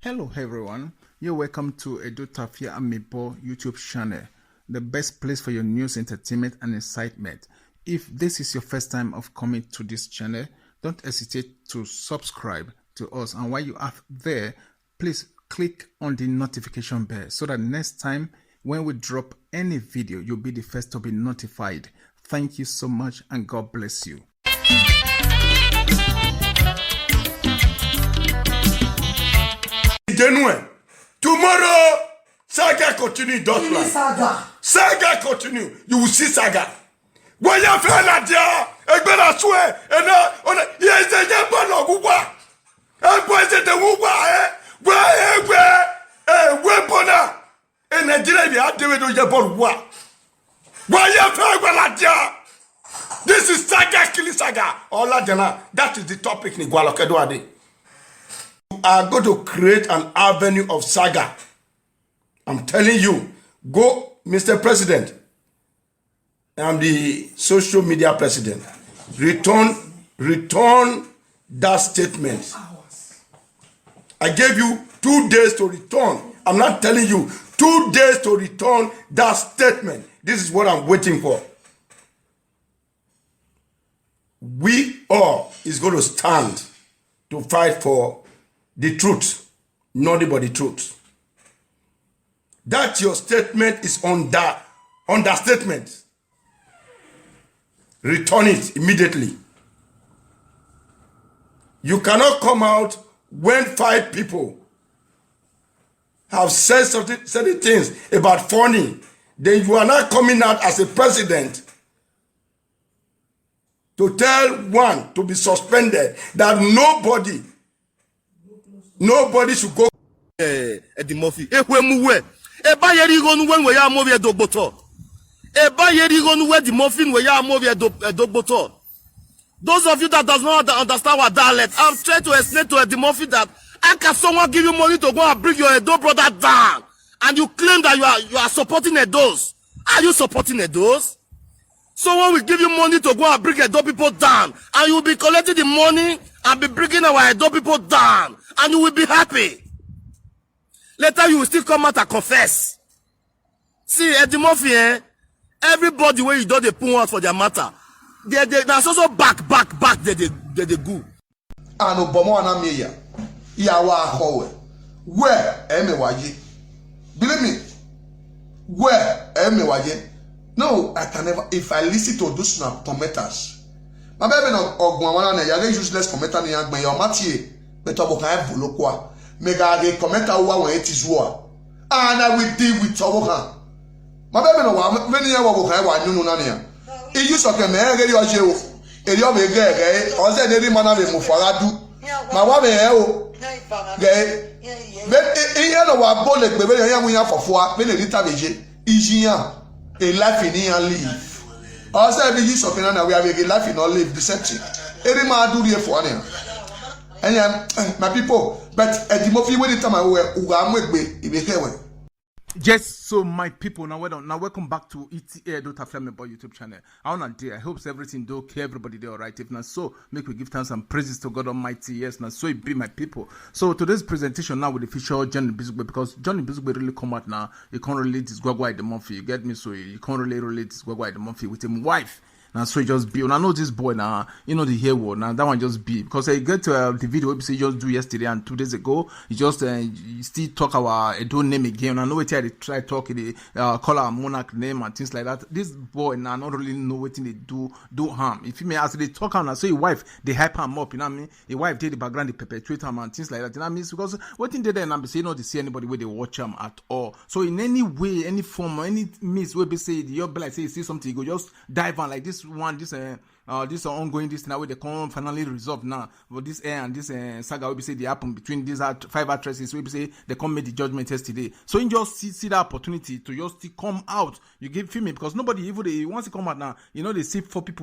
Hello everyone, you're welcome to Edo Tafia Amibo YouTube channel, the best place for your news, entertainment and excitement. If this is your first time of coming to this channel, don't hesitate to subscribe to us, and while you are there, please click on the notification bell so that next time when we drop any video, you'll be the first to be notified. Thank you so much and God bless you. Tomorrow, saga continue. Don't lie. Saga continue. You will see saga. When you feel like you swear, and yes, the Japan of Uwa, and President Uwa, weapon, and Nigeria, I do it to Japan. Why you feel like this is saga, killing saga. All that is the topic in Gualokedoade. Are going to create an avenue of saga. I'm telling you, go, Mr. President. I'm the social media president. Return that statement. I gave you 2 days to return. I'm not telling you 2 days to return that statement. This is what I'm waiting for. We all is going to stand to fight for the truth, not about the truth. That your statement is understatement. Return it immediately. You cannot come out when 5 people have said certain things about funny. Then you are not coming out as a president to tell one to be suspended, that nobody should go. Eddie Murphy. Eba yeri gonu wen we ya movi edogboto. Eba yeri gonu we the muffin we ya movi edogboto. Those of you that does not understand what dialect, I'm trying to explain to Eddie Murphy that how can someone give you money to go and bring your Edo brother down, and you claim that you are supporting Edos? Are you supporting Edos? Someone will give you money to go and bring Edo people down, and you will be collecting the money and be bringing our Edo people down, and you will be happy. Later you will still come out and confess. See, Eddie Murphy, everybody where you don't they put out for their matter, they also back they go. And Obama and Amelia, Yawa Howe, where Emewaji? Believe me, where Emewaji? No, I can never. If I listen to those commenters, my baby no Ogwawana, you are useless commenter ni Agbe your Mattie, but Oboka Bolokwa. Mega ge commenter wa when it is war. And I will deal with Oboka. My baby no wa many year Oboka wa nunu nania. He used to come here get your jail. Elio be ge o se dey man na mo faradu. Ma wa be o. Ge. But here no wa bole gbe be yan yan fofo be le lita beje. Ijiyan. A life in here live. Also, be use of na we have a life in all live the same thing. Every man do here for one. And my people, but at the movie when it time I wear Just so my people, now welcome back to ETA Edo Tafia Amibo YouTube channel. I wanna day. I hope everything do okay, everybody there alright. If not so, make we give thanks and praises to God Almighty. Yes, now so it be my people. So today's presentation now with the feature Johnny Bizugbe, because Johnny Bizugbe really come out now. You can't relate this Gwagwa the Murphy. You get me? So you can't really relate this Gwagwa the Murphy with him wife. Now so he just be. And I know this boy now, you know the hair word now. That one just be because I get the video we just do yesterday and 2 days ago. He just you still talk our Edo name again. And I know what they try talking call our monarch name and things like that. This boy now not really know what they do harm. If you may ask, they talk on so his wife they hype him up. You know what I mean? His wife did the background, they perpetuate him and things like that. You know what I mean? Because what in there and I'm saying not to see anybody where they watch him at all. So in any way, any form or any miss where they say the your like say you see something, you go just dive on like this. This ongoing this now where they come finally resolved now. But this air and this saga will be say they happen between these 5 actresses. We say they come make the judgment yesterday. So you just see that opportunity to just come out. You give filming because nobody even they once you come out now, you know they see 40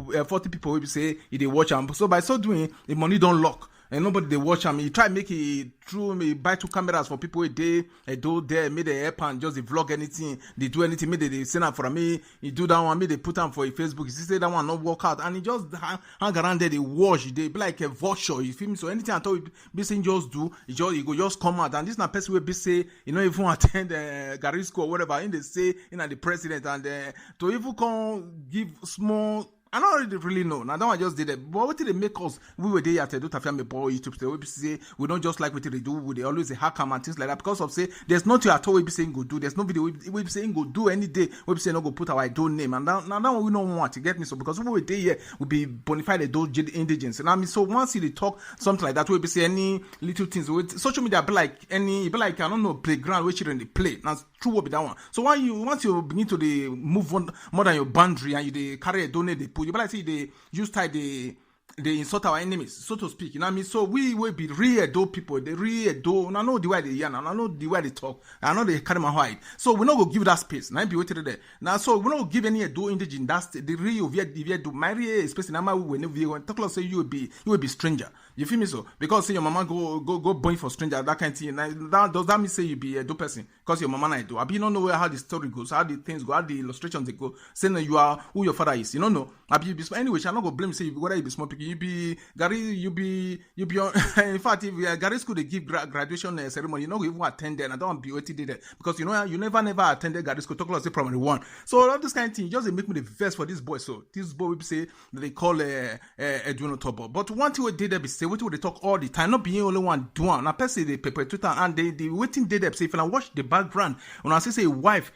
people will say they watch them. So by so doing, the money don't lock. and nobody they watch him. He try make it through me buy 2 cameras for people a day, do there, made the app and just they vlog anything, they do anything, maybe they send up for me, he do that one, maybe they put them for a Facebook, he say that one not work out, and he just hang around there, they watch, they be like a vulture, you feel me? So anything I thought be saying just do, he go just come out, and this na person will be say, you know, even attend Garisco or whatever, in they say, the president, and to even come give small. I don't really know. Now that one just did it. But what did they make us? We were there at the Dotafia boy YouTube. We say we don't just like what they do. They always hack them and things like that. Because of say there's nothing at all we be saying go do. There's no video we be saying go do any day. We be saying no go put our idol name. And now that one we don't want to get me. So because we were there here, we be bonafide adult indigents. And I mean, so once they talk something like that, we be say any little things. With social media be like I don't know, playground where children they play. Now true will be that one. So once you begin to the move on more than your boundary and you they carry a donate, they you be like say they use tie they insult our enemies, so to speak. You know what I mean? So we will be real do people, they real do. I know the way they yarn, I know the way they talk, I know they carry my hide. So we're not gonna give that space. Now be waiting there. Now so we're not gonna give any do indigenous. That's the real via do my real space. Now we when talk like say you will be stranger. You feel me? So because say your mama go born for stranger, that kind of thing. Now, does that mean say you be a do person? Because your mama na do. I be don't know how the story goes, how the things go, how the illustrations they go. Saying that you are who your father is. You don't know. I be anyway. I'm not gonna blame say whether you be small picky. You be Gary. You be on. In fact, if Gary school they give graduation ceremony, you know you even attend there. And I don't want to be waiting there because you know you never attended Gary school. Talk about say primary 1. So all this kind of thing just make me the verse for this boy. So this boy will say that they call Edwin Otobo. But one thing we did there be say what they talk all the time, not being only one doing. Now, person they perpetrate and they waiting dead. Say if I watch the background, when I say wife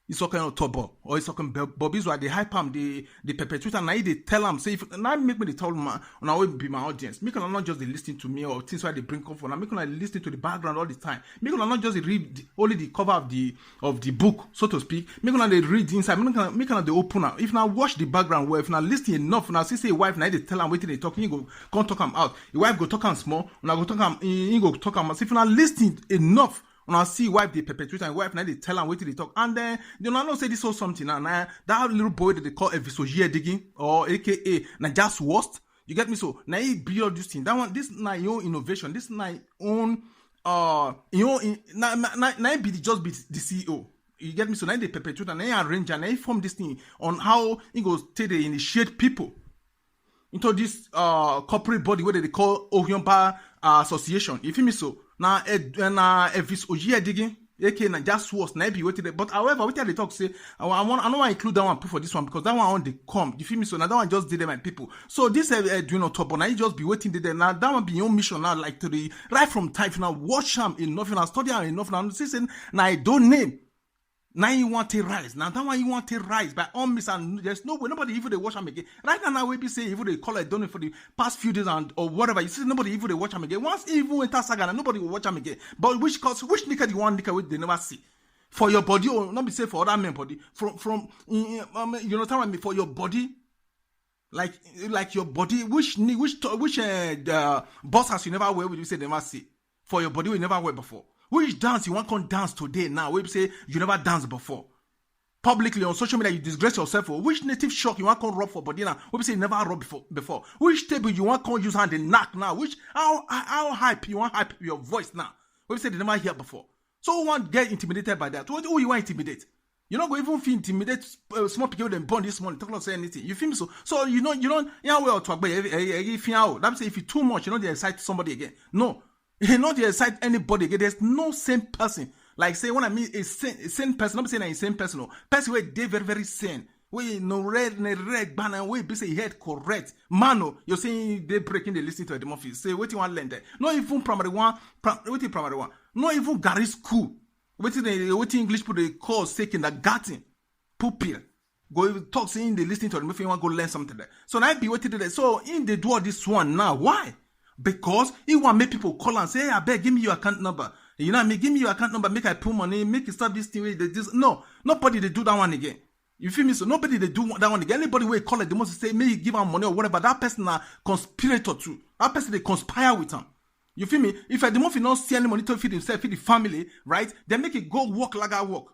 is talking on Tobo or is talking Bobby's why they hype him, the perpetrator. Now they tell him say if now make me they tell him when I will be my audience. Make them not just they listening to me or things why they bring comfort. Now make them listen to the background all the time. Make them not just read only the cover of the book, so to speak. Make them they read the inside. Make them they open up. If now watch the background well, if now listen enough, now say wife now they tell him waiting they talking, go can't talk him out. Your wife go talk him small, now go talk him, he go talk him. If now listen enough. When I see wife they perpetrate and wife now they tell and wait till they talk and then you know say this or something and that little boy that they call a visogier digging or aka na just worst. You get me? So now he build this thing. That one this na your innovation. This na own now be just be the CEO. You get me? So now they perpetrate and they arrange and they form this thing on how he goes take they initiate people into this corporate body where they call Ohyompa Association. You feel me? So now Evis Ojiya digging aka na just worse na be waiting. But however, what they talk say I don't want to include that one put for this one because that one on the come. You feel me? So now that one just did them my people. So this doing on top, now you just be waiting there. Now that one be your mission now, like to the right from time now watch them enough and study them enough now. See now I don't name. Now you want to rise. Now that one you want to rise by all means and there's no way nobody even they watch them again. Right now we be say even they call it done for the past few days and or whatever. You see nobody even they watch them again. Once even enter saga and nobody will watch them again. But which nika you want nika which they never see. For your body or not be say for other men body. From you know tell me for your body. Like your body which boss has you never wear you say they never see. For your body we never wear before. Which dance you want to dance today now? We say you never danced before. Publicly on social media, you disgrace yourself. For which native shock you want to rub for body now? We say you never rub before. Which table you want to use hand and knock now? Which how hype you want hype your voice now? We say they never hear before. So who want get intimidated by that? Who you want intimidate? You not go even feel intimidate small people them born this morning. Talk about say anything. You feel me? So you don't well talk but if that say if you too much, you know they excite somebody again. No. You know they excite anybody again. There's no same person. Like say when I mean a sane person, I'm saying a same person. No. Person where they very, very sane. We no red banner, we be say head correct. Mano, you're saying they breaking the listening to the Murphy. Say what you want learn there. Not even primary one. Not even Gary school. What English people they call say kindergarten. Pupil. Go talk saying they listening to the Murphy, you want to go learn something there. So now I be waiting there. So in they do all this one now. Why? Because he want make people call and say, hey, I beg, give me your account number. You know what I mean? Give me your account number, make I put money, make you start this thing. No, nobody they do that one again. You feel me? So nobody they do that one again. Anybody will call it, they must say, may you give him money or whatever. That person a conspirator too. That person they conspire with him. You feel me? If the money not see any money to feed himself, feed the family, right? They make it go work like I work.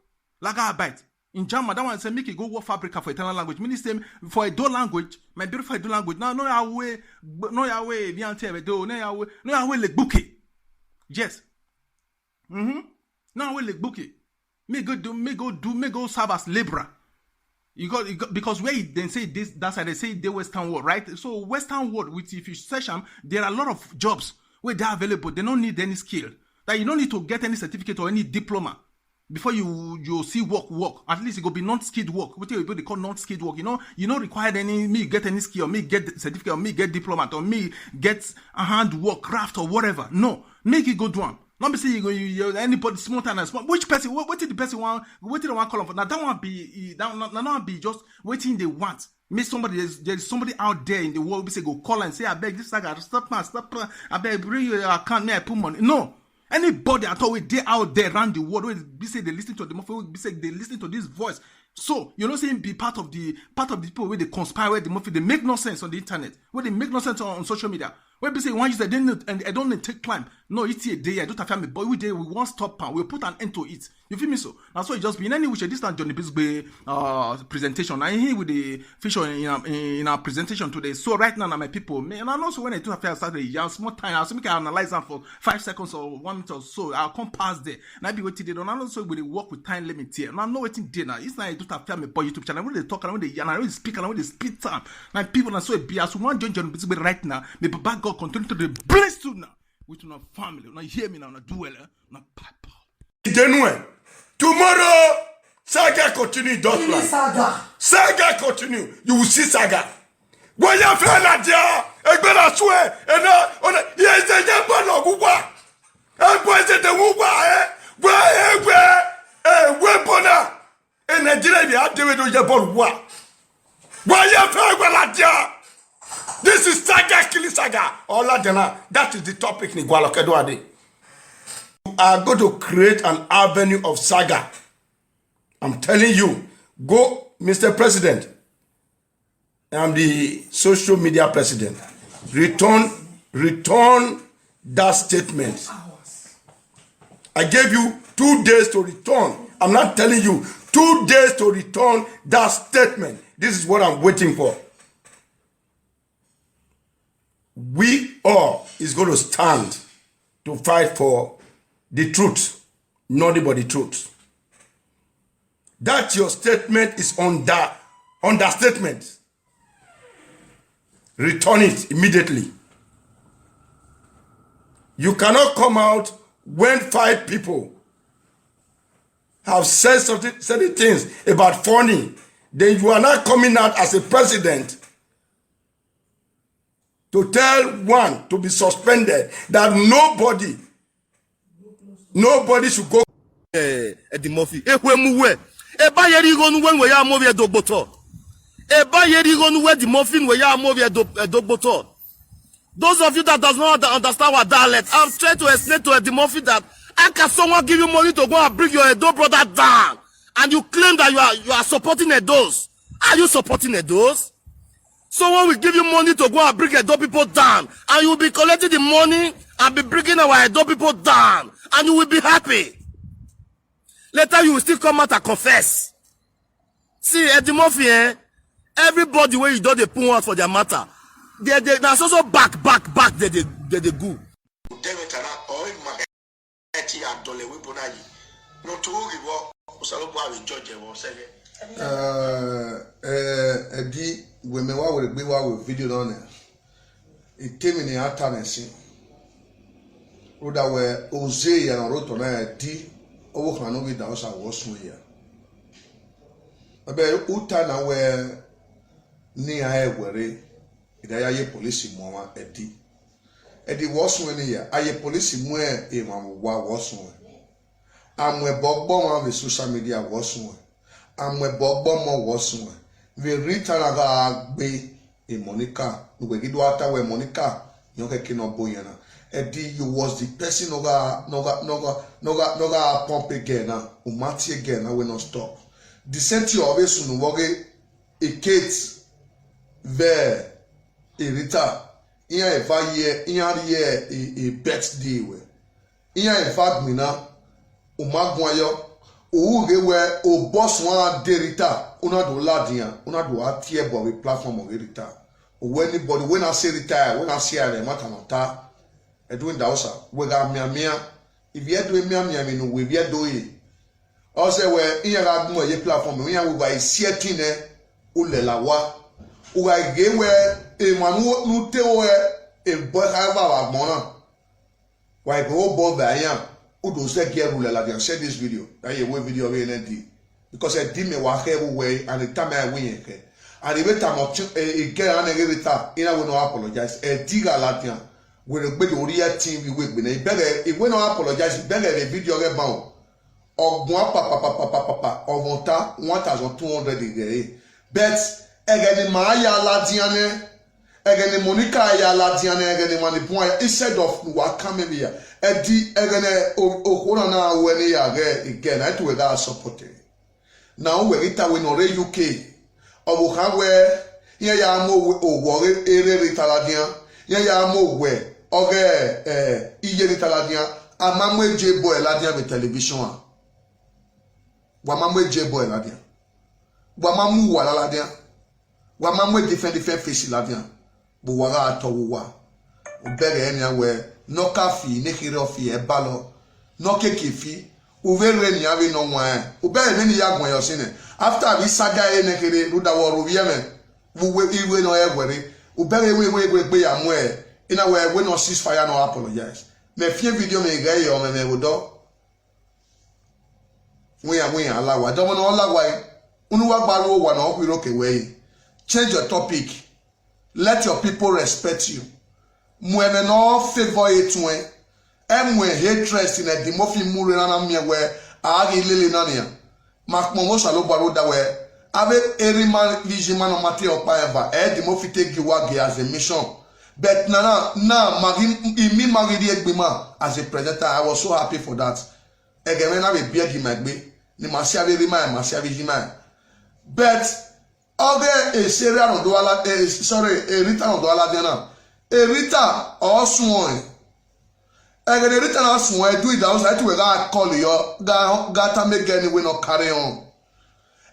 Like I bite. In German, that one say make it go work fabrica for Italian language. Meaning say for a do language, my beautiful do language. Now no ya way, viens te do, no ya way like bouquet. Yes. No way like bouquet. Me go serve as labourer. You got because where they say this, that's why they say the Western world, right? So Western world, which if you search them, there are a lot of jobs where they're available. They don't need any skill. That you don't need to get any certificate or any diploma before you see work. At least it will be non-skilled work. What they call non-skilled work. You don't require me get any skill, or me get certificate, or me get diploma, or me get a hand work, craft, or whatever. No, make it go do one. Not be say you anybody small and small. Which person? What did the person want? What did the one call for? Now that one be just waiting they want. Make somebody there's somebody out there in the world. We say go call and say I beg this saga stop. I beg bring your account. May I put money? No. Anybody at all they out there around the world, we say they listen to the Murphy, we say they listen to this voice. So you know, saying be part of the people where they conspire, where the Murphy they make no sense on the internet, where they make no sense on social media. Where we say one use and I don't take climb. No, it's a day. I don't have me, but we day we won't stop and we'll put an end to it. You feel me? So that's why it just be in any which this time Johnny Bisbee presentation. I here with the feature in our presentation today. So right now, my people, man, and also when I do affairs Saturday, yeah, small time. I also can analyze them for 5 seconds or 1 minute or so. I'll come past there. And I be waiting there. And also we work with time limit here. And I'm not waiting there now. It's not I do affair me boy YouTube channel. When they talk and when they yarn, when they speak and when they speak time. Now people are so be as one Johnny Bisbee right now. May Baba God continue to be blessed to now with your family. Now hear me now. Now do well. Now papa. Tomorrow, saga continue. Saga continue. You will see saga. When you feel like that, I'm gonna swear. And yes, I just want to go. I'm going to the weapon. And Nigeria, we have to do your ball. Why you feel like that? This is saga killing saga. That is the topic in Gwalokedo. You are going to create an avenue of saga. I'm telling you, go, Mr. President. I'm the social media president. Return that statement. I gave you 2 days to return. I'm not telling you 2 days to return that statement. This is what I'm waiting for. We all is going to stand to fight for the truth, nothing but the truth. That your statement is on that statement. Return it immediately. You cannot come out when 5 people have said certain things about funny. Then you are not coming out as a president to tell one to be suspended, that nobody should go. Eddie Murphy. Eba yeri gonu when we are movie dogboto. Eba yeri gonu where the muffin we are movie dogboto. Those of you that does not understand what dialect, I'm trying to explain to Eddie Murphy that how can someone give you money to go and bring your Edo brother down, and you claim that you are supporting Edos? Are you supporting Edos? Someone will give you money to go and bring Edo people down, and you will be collecting the money and be bringing our Edo people down, and you will be happy. Later you will still come out and confess. See, Eddie Murphy, everybody where you don't put out for their matter, there's also back they go. Eddie, when me wa will be with video on it came in the attention. Roda where Ose and wrote on Eddie over Hanovi Dawsa was here. About Utana where near where Idaya police mama Eddie. Eddie was when here. I police where a man was one. I'm where Bob Bomber with social media was one. I'm where Bob Bomber was one. We return aga be a Monica. We get water where Monica. You can cannot boyana. Eddie, you was the person noga pump again. Umati again. I will not stop. The senti always soon wage a Kate there. Irita, iya eva ye, iya ye a birthday we. Iya eva mina, umagwayo, o we o boss one derita una do ladia una do atie bo we platform of derita o anybody when I say retire when I say I matter doing that also we got mia if you doing mia no we be doing also we in ya mo ye platform we ya we by setting o le lawa o ga ge we e manu nu te o e bo ha ba gbona why go bo ba yan who do say get rule like I share this video that you way video we ND because I did me wa way and the time I win and the time of a girl and a reta in I will not apologize a digger Latian with a bit of real team we will be better if we not apologize better a video get bound or one papa or 1,200 again but again Maya Latiane again Monica ya Latiane again money point instead of what coming here edi egene okona na weni ya ge again I to that support now we rita we no re UK obo kan we yen ya mo owo ere ritaladian yen ya mo we oge iye ritaladian amamu eje boy ladian be television wa mamu eje boy ladian wa mamu wa ladian wa mamu defend face ladian bo wa ga to wa o bere enya we no kafi ne hire ofi e balo no kekefi uvere ni ave no wan ubere ni ya gwan yo sine after we saga e ne hire ruda woru yeme we iwe no egwere ubere we pe ya mo e ina we no ceasefire no apologize me fie video me ga yo me wodo we alawa do no alawa unu wa gbaru wa no kwiro kewe change your topic let your people respect you mwene no favor etwe emwe hatred in a demofi mure na miewe agi lele nania makmomo salo baroda we ave eriman vision no mate opa eva demofi take you as a mission but na magidi egbema as a presenter I was so happy for that egeme na be beg him egbe ni masiave remind masiave jima but oge a serial on doala sorry a return on doala dena Erita Oswon. Again, Erita Oswon, do it outside to where I call you, Gata make any way not carry on.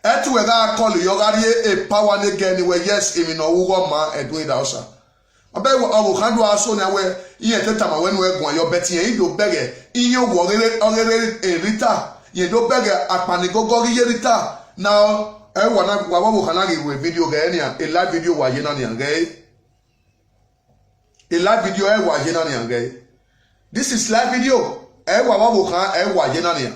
At where I call you, a power again where yes, even no woman and do it outside. I bet what I will handle our son away. Ye at the time when we're going, you're betting you beggar in your war, Erita. You do beggar at Panigo Yerita. Now, I want to go with video, a live video while you're not young. A live video wa jena ni angai. This is live video. Wa wo kan wa jena ni.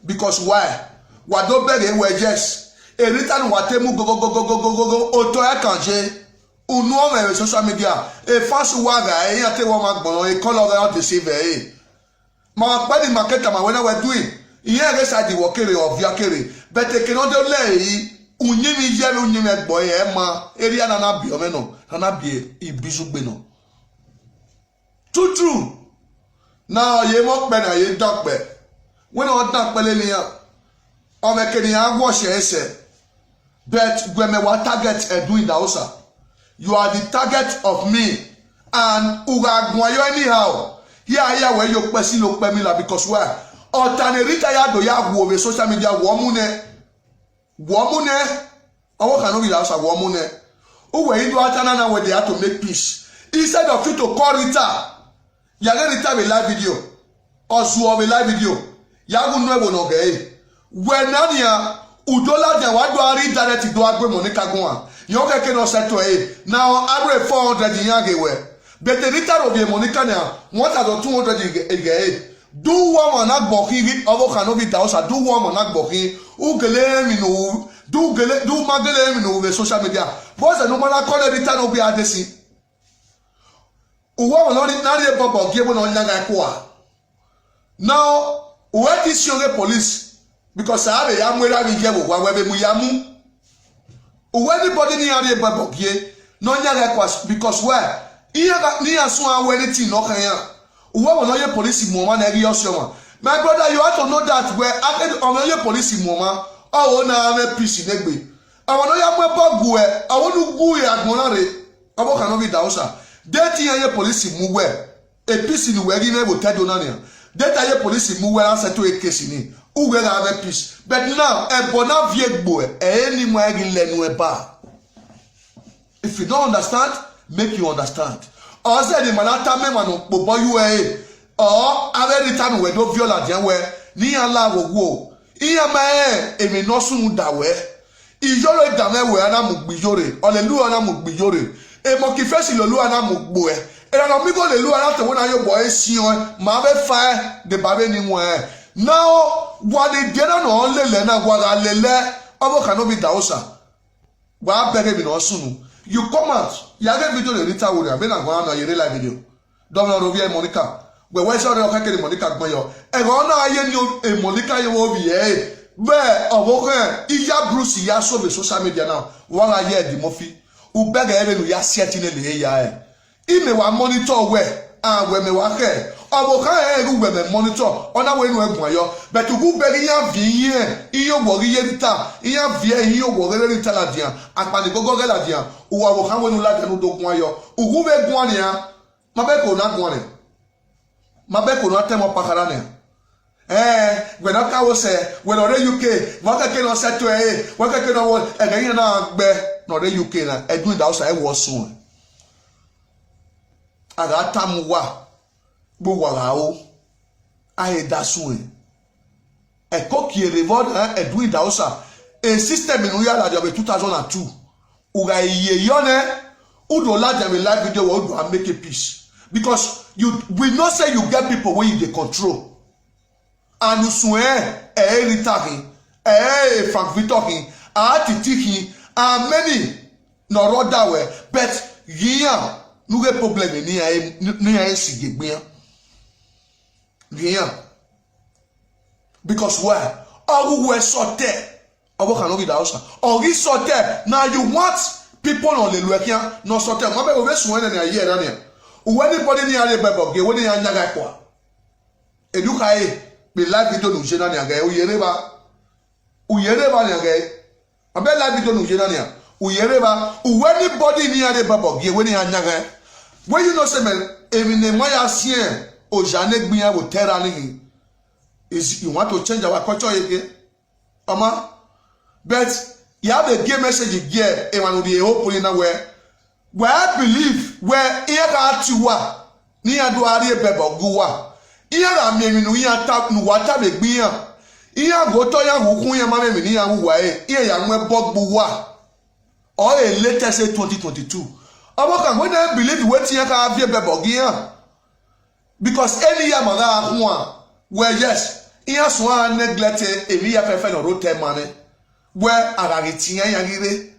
Because why? Wa do bere we just. E return wa temu go oto e kanje. Unu o me social media. E fast wa ga e ate wo ma gbon e color out deceive e. Ma pa di market ma when we doing. Iye re sa di wo kere of ya kere. But e cannot do lay unyimi yelu unyimi egbo e ma area na bi o me no. Na bi ibisu gbe no. True. Now ye mo pe na ye dokpe. When o dokpe le ni o me ke ni agwo ese. But when me wa target e doing that also. You are the target of me and uga gwan yo anyhow. Here where you person lo pe mi la because why? Alternative ya do ya wo we social media wo mu ne. Owo kan no be that wo mu ne. O we do atana na we dey to make peace. Instead of you to call Rita ya get Rita a live video or so a live video ya gu no ebo no ge when ania udola de wa do ari direct do agbe Monica gun yo keke no settle now abre 400 yan ge we but the Rita of Monica na 1,200 ge do one man agboki obo kan no be do one man agboki u gele mi no do magele mi no we social media boys no man call Rita no be adesi uwa won ni nari bobo gebo no nyaga kwa now what is your police because I have ya mwera bi gebo wa we be mu yamu uwa anybody ni nari bobo gie no nyaga kwa because where iya ni aso awe anything no kan ya uwa won ye police mu ma na ri osoma my brother you have to know that where after on ye police mu ma o na ame peace negbe awon no ya mu bogu e awon nu gu ya agbonare abo kan no be dausa Deti ye police muwe. A piece in where you never tell Donania. data ye police mu wera settle a case ni u we have peace but now e bona vie gbo e ni mo agi lenu e ba. If you don't understand, make you understand. Or say the manata me manu bobo you or ave return we do viola dia we ni ala wo iya ma emi no sun da we ijoro da me we ana mu gbijore hallelujah ana mu gbijore e mo ki fesi lolu ana mu gbo era no mi go lelu ana te wona yo boy si on ma be fa de babe ni mo now what the dena no lele na gwa lele obo kan no be dausa wa bege bi no sunu you come out ya get video le rita wori abi na gwa na yere live video Domino Rovia Monica we we so re ka Monica gbon yo e go na aye ni Monica yo wo bi be obo kan iya Bruce ya so be social media now wa ga ye di mofi u bege ebe nu ya sieti ne le ya ime wa monitor we and we me wa ke obo kan ru we me monitor ona we nu egun ayo but u bege ya vi yin iyo wo ri ye rita iya vi iyo wo re rita la dia apani gogo ge la dia u wa wo kan we nu la dia nu dogun ayo u be gun ani ya ma be ko na gun ani ma be ko na te mo pakara ne we na ka wo se we no re UK wa ka ke no se to wa ka ke no wo e ga yin na gbe no re UK na edun da o sa e wo sun aga tamuwa bo wala o aye dasun e ko ki reward edun da o sa a system in Uyala de 2002 uga iye yone udo la dem live video we do make a peace because we not say you get people where you dey control and you swear retaki Frank Vitoki atitiki and many no roda we but here no get problem ni ai sigegbe here because why all we sorted obo kan no be that or he sorted now you want people on the luekia no sorted mo be we sun na ye na ne anybody ni are bebo ge we ni anya ga kwa eduka be live video no je na ne ga uyereba ne ga abe live video no je na ne uyereba anybody ni are bebo ge we ni anya ga when you know say man emine moya sien o jane gbia wo terra ni is you want to change our culture again mama but you have a gay message here e wan dey open na where I believe where e ka tiwa ni ado are bebo guwa e ra memi no ya tap no wata be gbia e ya go to ya hukun ya mama mi ni ya wu wa e ya nwe bogbu wa or a latest 2022 Abokan when I believe wetin ya ka vie bebo gia because any year mother ho where yes iya so an neglect evi ya fefe no rote mane where aragetian ya gire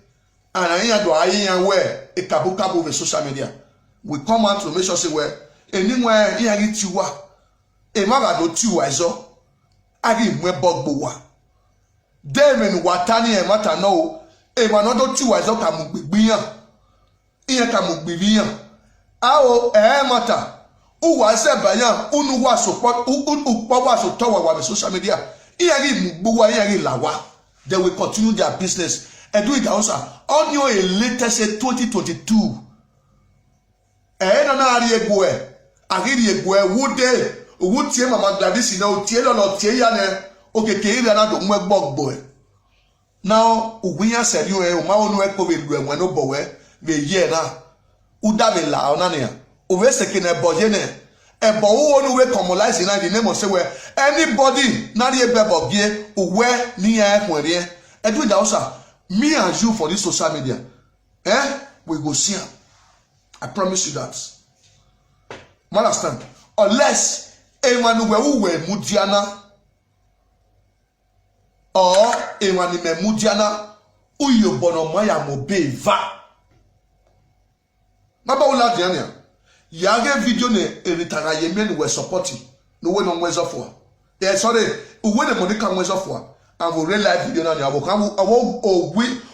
and ya do ayin ya where e kabukabu the social media we come out to make sure say where anywhere ya gitiwa e ma ga do tiwa zo agi mwe bogbo wa demen watani e mata no e ma no do tiwa zo ka mu gbigbiyan iya ka mu gbigbiyan awo mata uwa se bayan unu wa support upo wa so towa wa social media iya ri mugbo wa iya ri lawa they will continue their business and do it also on your latest 2022 na ari ego agiri ego wude wutie mama Gladys na otie lo tie ya ne okeke ire na do nwe gbogbo now ugunya seri o ma onu e ko be lu enwe no bowe be ye na udabe la ona ne we seke na boje ne ebo wo no we commonize na the name of say where anybody na re bebo bie uwe ni ya hwere e do that also me and you for this social media we go see am I promise you that understand unless anyone we mudiana or anyone me mudiana uyo bono moya mo be va baba wala diania yage video ne eritara yemen we supporting no we no mwezo for sorry we ne Monica mwezo for and we real live video na ni abokan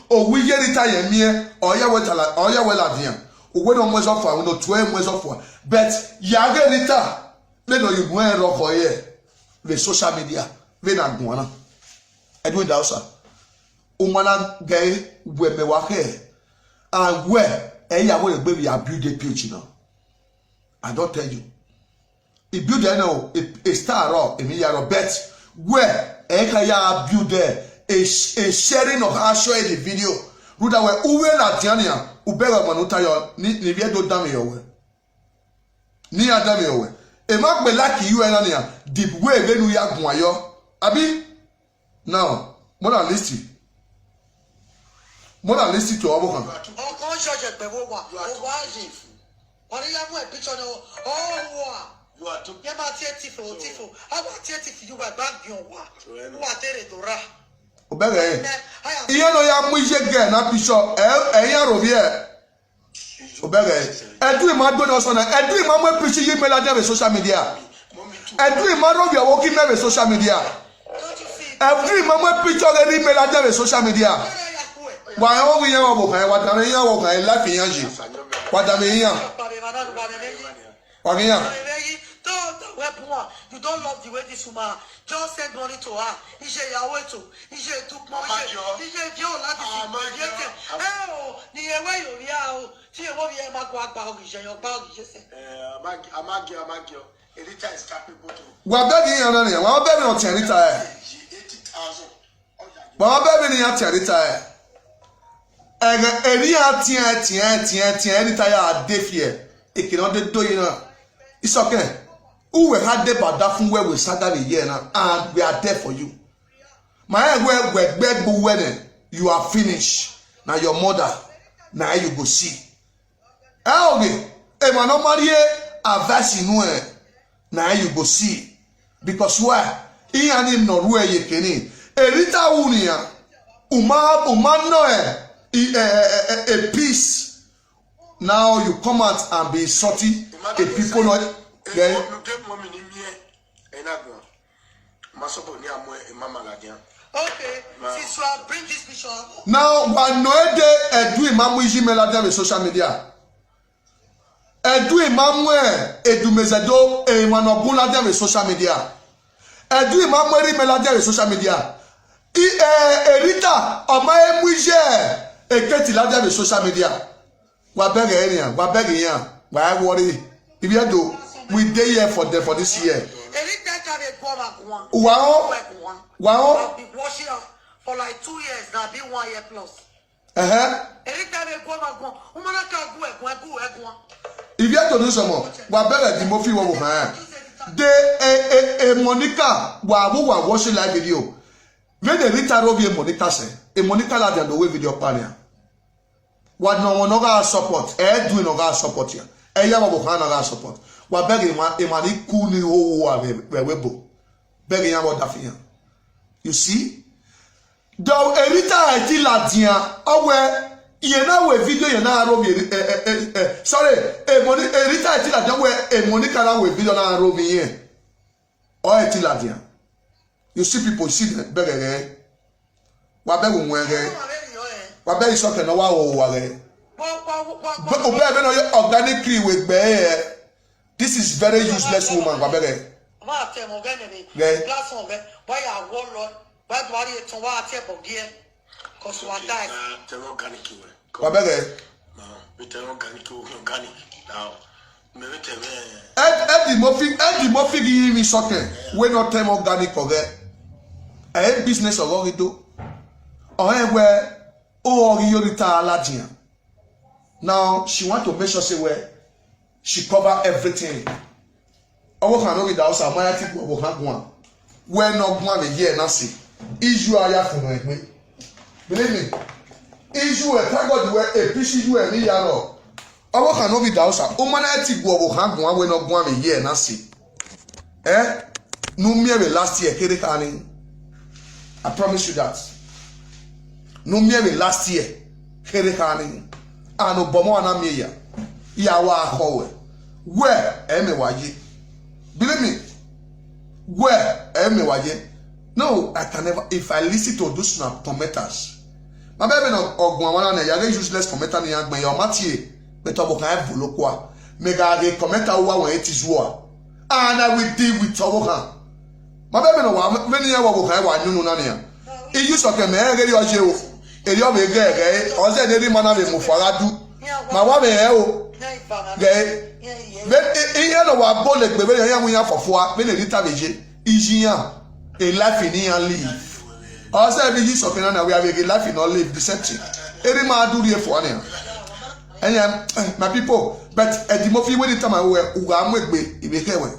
owi yerita yemie oya wela dian we no mwezo for we no 12 mwezo for but yage rita le no you wen ro for here the social media we na gwana edu da osa o mana gay we me wa here and where eya we gbe we build a page now I don't tell you He build there now a star up in your bet where Ekaya build there a sharing of our show the video. Ruda we uwe la tiania ubega manuta yo ni vie do dame yo we. Ni adame yo we. E mak be like you and ania deep way venu ya gun ayo. Abi now more than listen. More than listen to Obo kan. On church be wo wa. O wa ji. Oni ya mu e picture no. Oh wa. You are too. Yema tifo. Awa tifo you back bion wa. Wa tere to ra. Obere. Iye no ya mu ije ge na picture eyan ro bi e. Obere. Edu ma do no so na edu ma mu picture yi me la dey social media. Edu ma ro bi owo ki me social media. Every ma mu picture ge me la dey social media. Wa yo wi yan wo kan wa dan yan wo kan life yan ji. Wa dan me yan. Wa yan. You don't love the way this woman just send money to her. Ije yawo to. Ije took money. Ije je o láti fi. Oh, ni ewe yo ri a o. Ti ewo bi e ma ko agba o ije yo gba o ije se. Amagio. Elita is capable to. Wa be ni yan na ni. Wa be ni o Elita e. 80,000. Wa be ni yan Elita e. Eri a tien Elita ya defie. E kino de do yin na. It's okay. Who we had the bada from where we started the year now, and we are there for you. My wedding, you are finished. Now your mother, now you go see. Okay, man, no marry a verse in now you go see. Because why? He and him no where you can in. Elita unia, umano a peace. Now you come out and be salty. The people not. Okay. Since you have bring this picture. Now, when no edu imamu iji melade with social media. Edu imamu edu mezedo imanobun lade with social media. Edu imamu eri melade with social media. Erita ọmọ emu ije eketi lade with social media. Wa bege eniyan, wa bege yan, wa worry. If you do. We dey here for this year. Wow. I've been watching for like 2 years now, been 1 year plus. If you have to do some more, what better the Mofi will have? The Monica, wa watching live video. When the Rita Rovi Monica say, a Monica la the way video pania. What no one no support, do no support here. Eya wa bohana support. Wa begi ma emani ku ni ho wa webo. Begi yan wa dafiyan. You see? Do Erita eti ladian awe ye na we video ye na ro mi sorry, Erita eti ladian we Monica na we video na ro mi yen. O eti ladian. You see people see them begi wa begi nwere. Wa begi so ke no wa wo wa re. But organically with bear. This is very useless woman. Eddie Murphy give me something. We not time organic okay. A business of Orido. Or where Orita Alajian. Now she want to make sure say where she cover everything. Owo kan no be da osa maya ti go kan go. Where no go am here na see. Issue aya fun no. Believe me. Issue e thank God where a piece you e ni ya no. Owo kan no be da osa o maya ti go kan go we no go am here na see. No me last year kere kan. I promise you that. No me last year kere kan. Ano bomo na meya ya wa ahowe where waje. Believe me, where waje. No, I can never. If I listen to those commenters, my baby no ogwan na ya useless commenter ni agban ya matie but obo kan bolokwa mega ge commenter wa won etizuo and I will deal with obo kan. My baby no wa many ya obo kan wa nyunu na ne e use okay me eri oje o eri o me ge o se ne ri mana me mo faradu ma wa me o ge Ihe no wa bole gbe be yan yan fofo be le rita beje ijiyan a life in yan live. Also be use of na we have a life in all live the same thing. Eri ma do re for na. And my people, but at the movie when the time I wear uga amegbe ibekewe.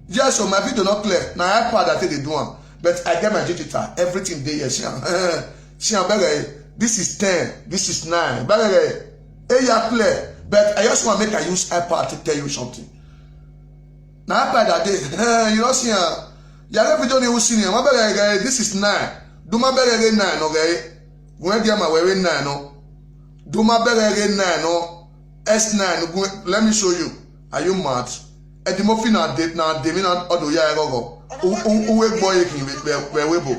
Yes, so my video not clear. Now I part that they do one, but I get my digital everything there. Yes, this is 10, this is 9. Yeah, clear. But I just want to make I use iPad to tell you something. Now iPad that day, you know see ya video ni usi ni this is 9. Do my bere 9 okay. When dia ma wewe 9 no. Do my bere 9 no. S9 let me show you. Are you mad? At the muffin na de na odo ya gogo. Uwe boy kin we webo.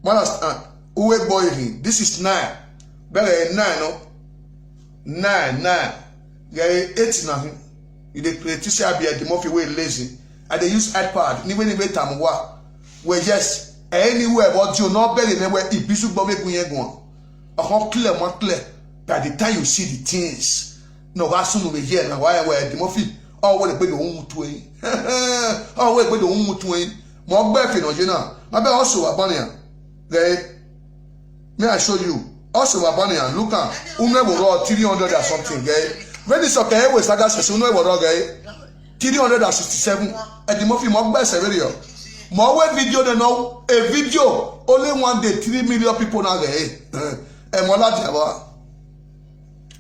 Understand? Uwe boy kin. This is 9. Bere 9 no. 9. Get 8 na him. You dey create say abi at the muffin we lazy. I dey use iPad. Ni we time wa. We just anywhere but you no bere na we ibisu gbo we kun yen gun. Clear, more clear. By the time you see the things, no, as soon as we hear now, why we're the muffin, oh, what a bit of twin. Oh, wait, but the twin. More birthday, no, you know. I bet also a bunny. May I show you? Also a bunny, look at Unever 300 or something, gay. When it's okay, with Sagas, Unever, gay. 367 at the muffin, more best video. More video than now, a video. Only one day, 3 million people now, gay. And more like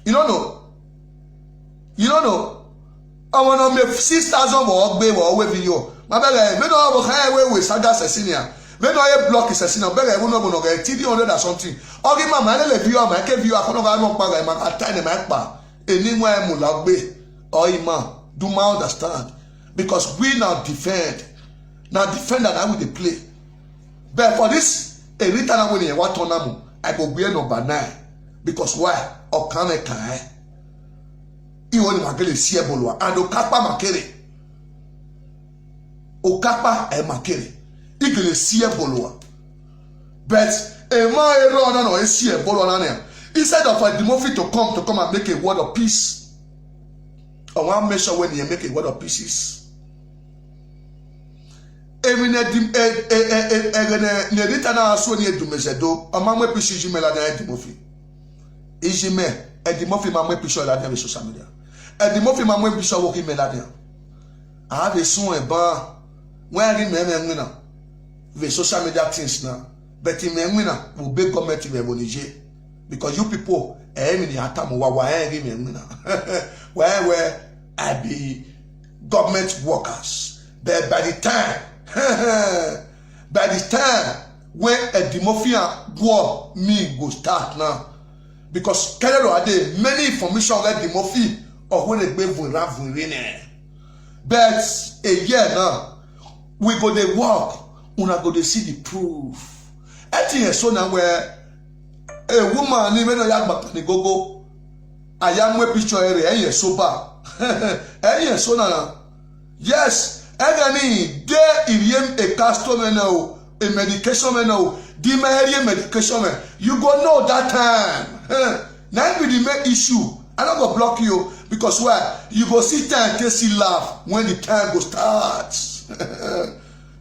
you don't know. I want to make 6,000 more baby or video. My belly, we don't have a highway with Saga Sessinia. We don't have block Sessinia. Belly, we don't know 300 or something. I'll give my man a view. I can view. I can't go back. I can't tell my pa. Anywhere Mulagbe or Ima. Do my understand? Because we now defend. Now defend that I will play. But for this, a return winning what tonamu. I go be number 9 because why? Okane kai. Iwo ni makele sie bolwa and okapa makele. Okapa e makele. Igele sie bolwa. But a man ero na no e sie bolwa na na. Instead of the movie to come and make a word of peace. I want to make sure when you make a word of peace. Emine nedita na so ni edumesedo amamwe pisi jime la na edimofi ijime edimofi mamwe pisi la na social media edimofi mamwe pisi wo ki me la na ave sun e ba when ri me na the social media things na but me na wo be comment we bonije because you people me ni atamu wa ri me na where I be government workers but by the time by the time when a demofia war me go start now because Canada had many information about demofi or when they go but a year now we go dey work una go dey see the proof. I think so now where a woman even though you back ni gogo ayamwe picture area sober so now yes. Agani de iriem a customer now a medication now the area medication you go know that time now be the main issue. I don't go block you because why you go sit there and see laugh when the time go start.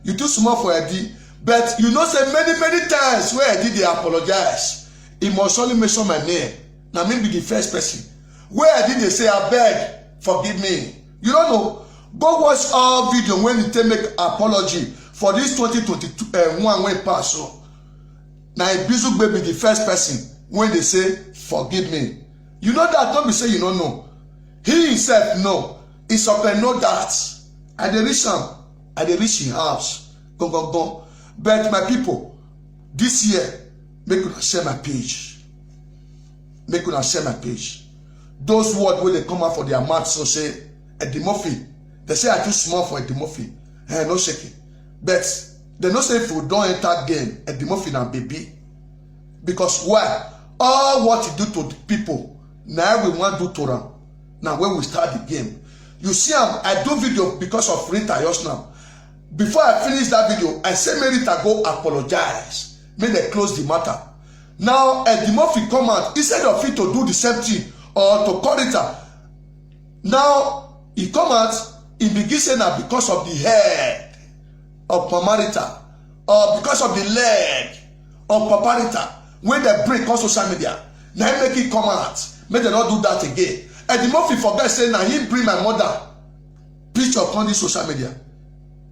You too small for Eddie, but you know say many times where Eddie they apologize. He must only mention my name. Now me be the first person where Eddie they say I beg forgive me. You don't know. Go watch our video when they make apology for this 2022 one when pass so. Now Bizu baby the first person when they say forgive me. You know that don't be say you don't know. He himself know. It's up and know that. I dey reach him. I dey reach his house. Go. But my people, this year, make una share my page. Make una share my page. Those words when they come out for their mouth so say Edimofi. They say I too small for Edimofi. No shaking. But they no say if we don't enter game, Edimofi and baby. Because why? All what you do to the people, now we want to do to them. Now when we start the game. You see, I do video because of Rita just now. Before I finish that video, I say may Rita go apologize. May they close the matter. Now Edimofi come out, instead of it to do the same thing or to call Rita, Now he come out, he begin say na because of the head of Pamarita or because of the leg of Paparita when they bring on social media. Now he make it come out. Make them not do that again. And the more he forget say now he bring my mother picture upon this social media.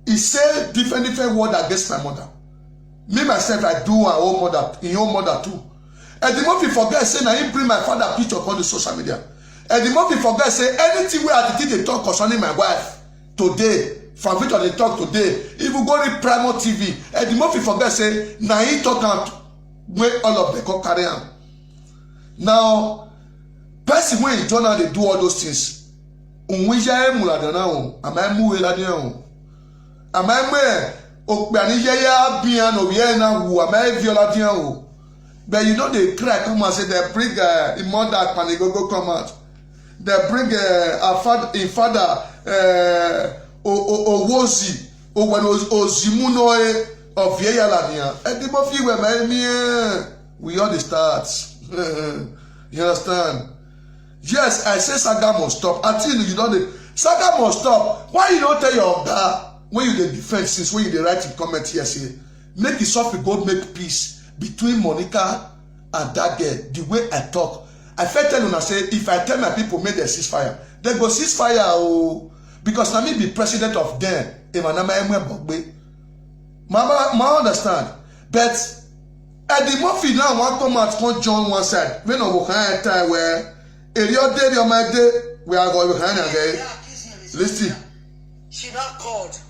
He say different word against my mother. Me myself I do my own mother, in your mother too. And the more he forget say now he bring my father picture upon the social media. And the more he forget say anything where I did they talk concerning my wife today, from which they talk today, if you go read Primo TV, and the more he forget say now he talk out where all of them come carry on. Now, person when in journal they do all those things. Unwija emula dana am I mu ela dia am I me okpanije ya bia no ye na wu am I viola dia but you know they cry come and say they bring in mother panigogo come out. They bring a father Owozi Ozimuno of Yeyalania. And the both were we all the starts. You understand? Yes, I say Saga must stop. Until you know the Saga must stop. Why you don't tell your guy when you the defense since when you the write in comment here say make the soft God make peace between Monica and that girl. The way I talk. I felt tell you I say if I tell my people make the ceasefire, they go ceasefire oh because na me be president of them. Mama understand. But Eddie Murphy now want come out come join one side. We no go kind time where your day your my day we are going behind again. Listen. She not called.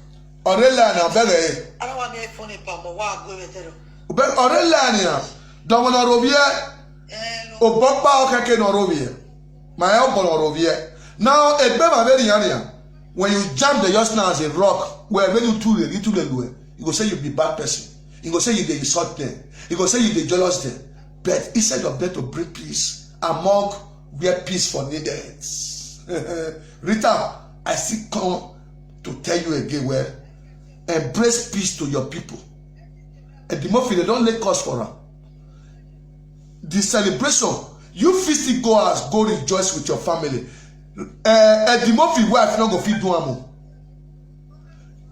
Orela na bele. I don't want to phone it but what go with it. But Orela ni don't wanna robie. Obokpa okeke no robie. My elbow no robie. Now e be ma very yan. When you jam the just now as a rock, where when you too little you go say you be bad person. You go say you dey insult them. You go say you dey jealous them. But instead of that to bring peace among where peace for needed. Rita, I still come to tell you again where embrace peace to your people. And the more they don't let cause for them. The celebration, you physically go out, go rejoice with your family. And the Murphy wife not go feed do am.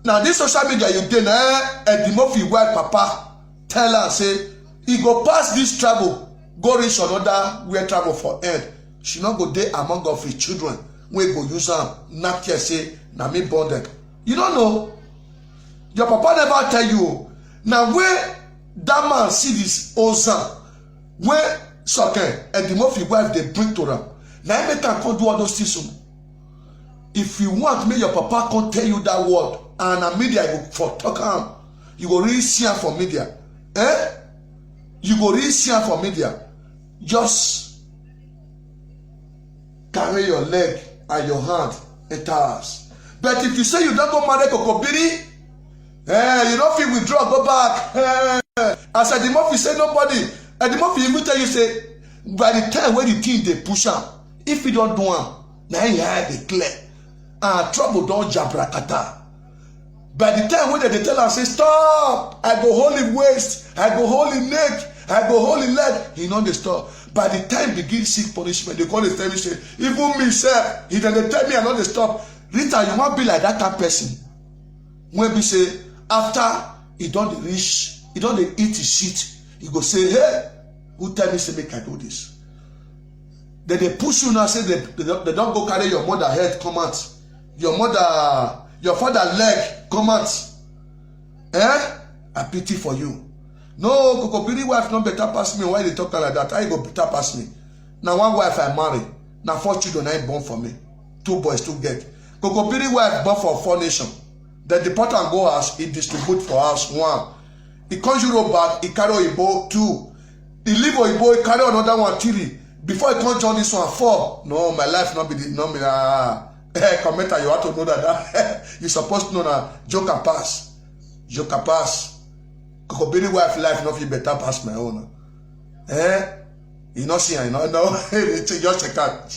Now this social media you dey and the Murphy wife papa tell her say he go pass this travel go reach another where travel for end. She not go dey among of his children wey go use am knack here say na me born them. You don't know. Your papa never tell you. Now where that man see this Ozan where soccer and the Murphy wife they bring to them. Now make can come do all those things. If you want me, your papa can't tell you that word, and a media you for talk am, you go really see am for media. You go really see am for media. Just carry your leg and your hand enter house. But if you say you don't go marry Kokobiri, you don't feel withdraw, go back. As the Murphy say nobody, and the Murphy even tell you say by the time when the team they push am. If you don't do am, now you have the clear. And trouble don't jabrakata. By the time when they tell us, say, stop, I go hold him waist, I go hold him neck, I go hold him leg, he know the stop. By the time begin seek punishment, they call the tell me, say, even me, sir, he then they tell me I know the stop. Rita, you won't be like that kind of person. When we say, after he don't reach, he don't eat his shit, he go say, hey, who tell me, say, make I do this? Then they push you now, say they don't go carry your mother head, come out. Your mother, your father leg, come out. I pity for you. No, Kokobiri wife not better pass me. Why they talk like that? I go better pass me. Now one wife I marry. Now 4 children I born for me. 2 boys, 2 girls. Kokobiri wife born for 4 nations. Then the pot and go house, he distribute for house 1. He comes Europe back, he carry Oyibo 2. He leave Oyibo, he carry another 1 3. Before I come join this one 4, no, my life not be commenter, you have to know that you supposed to know that joker pass. Kokobiri wife life not be better pass my own. You not see, I know. Just check out.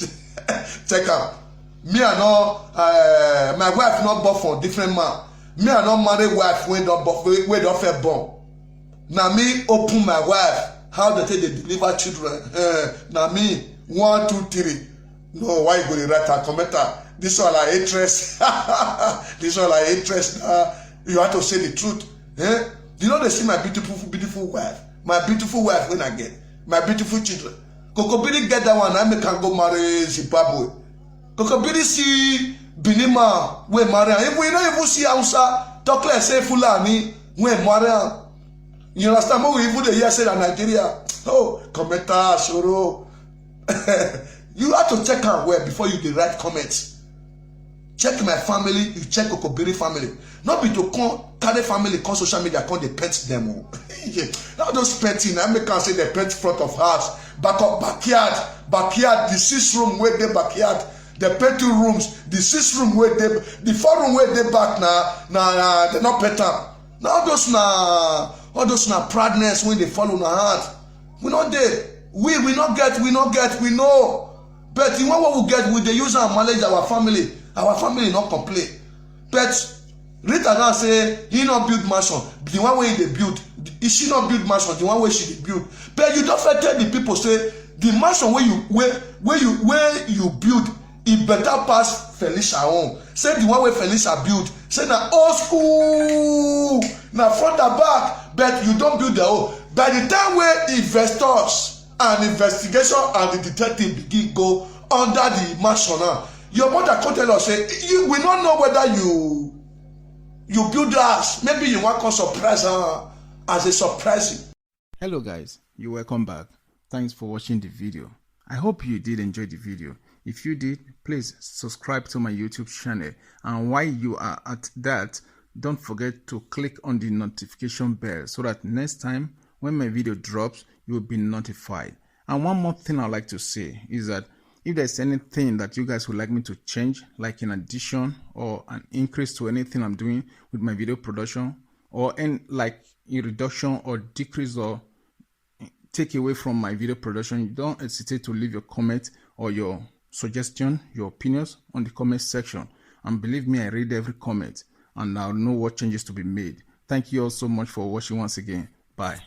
Check out. Me I know my wife not born for different man. Me I not marry wife when don't fair born. Now me open my wife. How they take they deliver children? Now me 1, 2, 3. No, why you go to write a commenter? This one I interest. This one I interest. You have to say the truth. Eh? You know they see my beautiful wife. My beautiful wife when I get. My beautiful children. Kokobiri get that one, I make can go marry Zimbabwe. Kokobiri see Binima we marry. If we don't even see Hausa, talk like say Fulani we marry. You understand? More even the year say that Nigeria. Oh, commenter, Shoro. You have to check out where before you write comments. Check my family, you check Kokobiri family. Not be to come carry family, come social media, come they pet them. Not those petting. I make can say they pet front of house, backyard, the 6 room where they backyard, the pet 2 rooms, the 6 room where they, the 4 room where they back now, they not pet them. Now all those proudness when they follow na heart. We not there. We not get, we know. But the one what we get, we they use and manage our family. Our family not complain. But Rita now say he not build mansion. The one way they build, she not build mansion. The one way she build. But you don't tell the people say the mansion where you build, it better pass Felicia home. Say the one way Felicia build. Say na old school, na front and back. But you don't build the own. By the time where investors and investigation and the detective begin go under the mansion now, your mother come tell us say we don't know whether you build us. Maybe you want to surprise her as a surprise. Hello guys, you're welcome back. Thanks for watching the video. I hope you did enjoy the video. If you did, please subscribe to my YouTube channel, and while you are at that, don't forget to click on the notification bell so that next time when my video drops, you will be notified. And one more thing I'd like to say is that if there's anything that you guys would like me to change, like an addition or an increase to anything I'm doing with my video production, or like a reduction or decrease or take away from my video production, don't hesitate to leave your comment or your suggestion, your opinions on the comment section. And believe me, I read every comment and I'll know what changes to be made. Thank you all so much for watching once again. Bye.